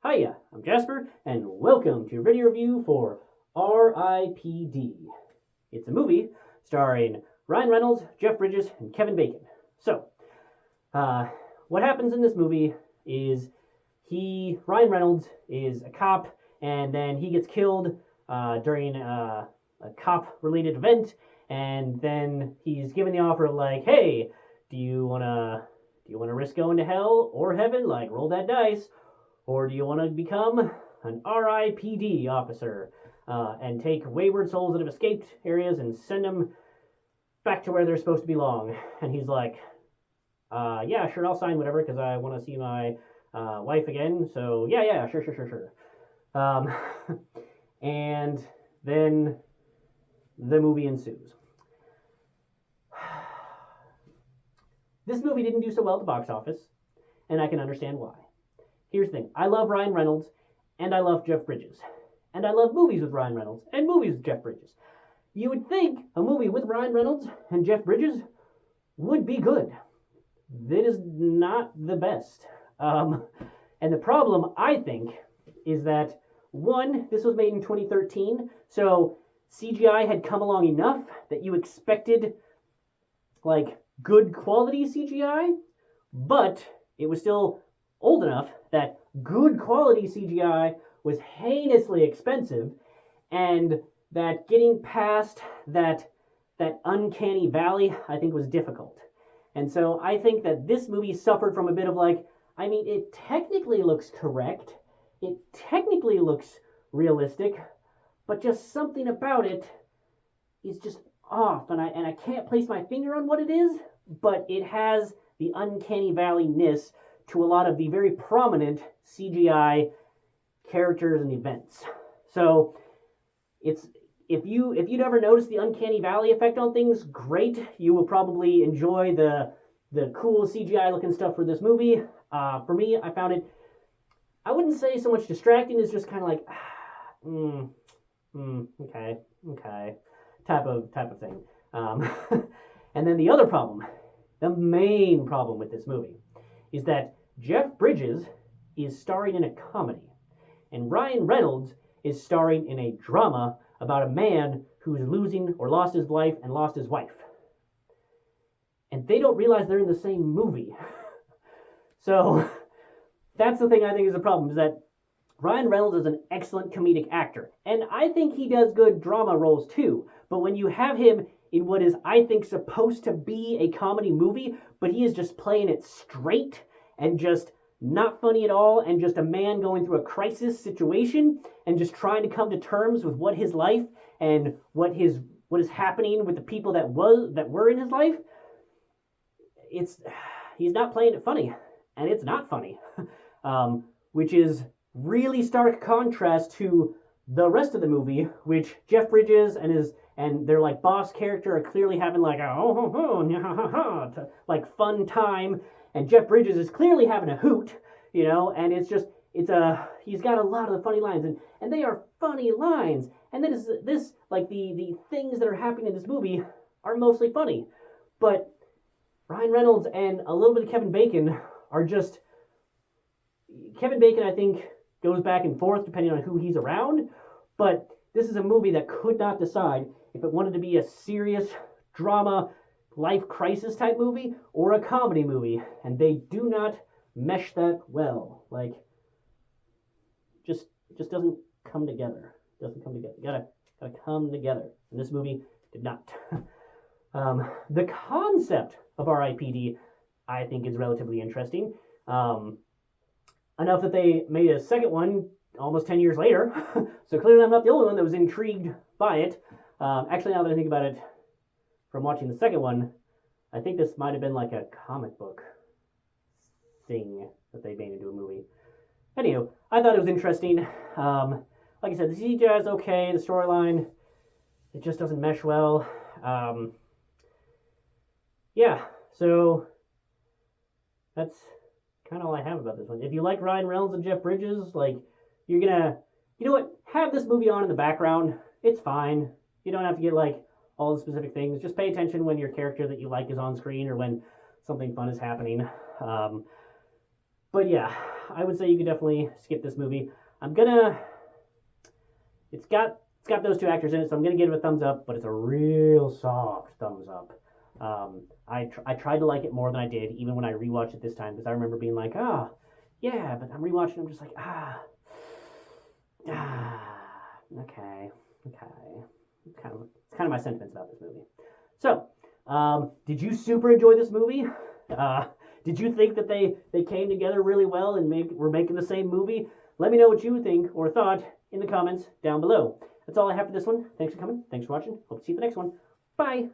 Hiya, I'm Jasper, and welcome to a video review for R.I.P.D. It's a movie starring Ryan Reynolds, Jeff Bridges, and Kevin Bacon. So, what happens in this movie is Ryan Reynolds, is a cop, and then he gets killed during a cop-related event, and then he's given the offer of like, hey, do you wanna risk going to hell or heaven? Like, roll that dice. Or do you want to become an R.I.P.D. officer and take wayward souls that have escaped areas and send them back to where they're supposed to belong? And he's like, yeah, sure, I'll sign whatever because I want to see my wife again. So, yeah, sure. And then the movie ensues. This movie didn't do so well at the box office, and I can understand why. Here's the thing. I love Ryan Reynolds, and I love Jeff Bridges. And I love movies with Ryan Reynolds, and movies with Jeff Bridges. You would think a movie with Ryan Reynolds and Jeff Bridges would be good. That is not the best. And the problem, I think, is that, one, this was made in 2013, so CGI had come along enough that you expected, like, good quality CGI, but it was still old enough that good quality CGI was heinously expensive, and that getting past that uncanny valley, I think, was difficult. And so I think that this movie suffered from a bit of like, I mean, it technically looks correct, it technically looks realistic, but just something about it is just off, and I can't place my finger on what it is, but it has the uncanny valley-ness to a lot of the very prominent CGI characters and events. So it's if you never noticed the uncanny valley effect on things, great. You will probably enjoy the cool CGI looking stuff for this movie. For me, I found it, I wouldn't say so much distracting as just kind of like okay type of thing. And then the other problem, the main problem with this movie, is that Jeff Bridges is starring in a comedy, and Ryan Reynolds is starring in a drama about a man who's losing or lost his life and lost his wife. And they don't realize they're in the same movie. So that's the thing I think is the problem, is that Ryan Reynolds is an excellent comedic actor, and I think he does good drama roles too, but when you have him in what is, I think, supposed to be a comedy movie, but he is just playing it straight and just not funny at all, and just a man going through a crisis situation and just trying to come to terms with what his life and what is happening with the people that were in his life. He's not playing it funny, and it's not funny, which is really stark contrast to the rest of the movie, which Jeff Bridges and their like boss character are clearly having like a like fun time, and Jeff Bridges is clearly having a hoot, and he's got a lot of the funny lines, and they are funny lines, and then this like the things that are happening in this movie are mostly funny, but Ryan Reynolds and a little bit of Kevin Bacon are just, Kevin Bacon I think goes back and forth depending on who he's around, but this is a movie that could not decide if it wanted to be a serious drama, life crisis type movie or a comedy movie, and they do not mesh that well. Like, just doesn't come together. Doesn't come together. Gotta come together. And this movie did not. The concept of R.I.P.D. I think is relatively interesting. Enough that they made a second one almost 10 years later. So clearly I'm not the only one that was intrigued by it. Actually, now that I think about it, from watching the second one, I think this might have been like a comic book thing that they made into a movie. Anywho, I thought it was interesting. Like I said, the CGI is okay. The storyline, it just doesn't mesh well. Yeah, so that's kind of all I have about this one. If you like Ryan Reynolds and Jeff Bridges, like, you're gonna, you know what, have this movie on in the background. It's fine. You don't have to get like all the specific things. Just pay attention when your character that you like is on screen or when something fun is happening. But yeah, I would say you could definitely skip this movie. I'm gonna. It's got those two actors in it, so I'm gonna give it a thumbs up, but it's a real soft thumbs up. I tried to like it more than I did, even when I rewatched it this time, because I remember being like, ah, oh, yeah, but I'm rewatching. I'm just like, okay, okay. It's kind of my sentiments about this movie. So, did you super enjoy this movie? Uh, did you think that they came together really well and were making the same movie? Let me know what you think or thought in the comments down below. That's all I have for this one. Thanks for coming. Thanks for watching. Hope to see you at the next one. Bye.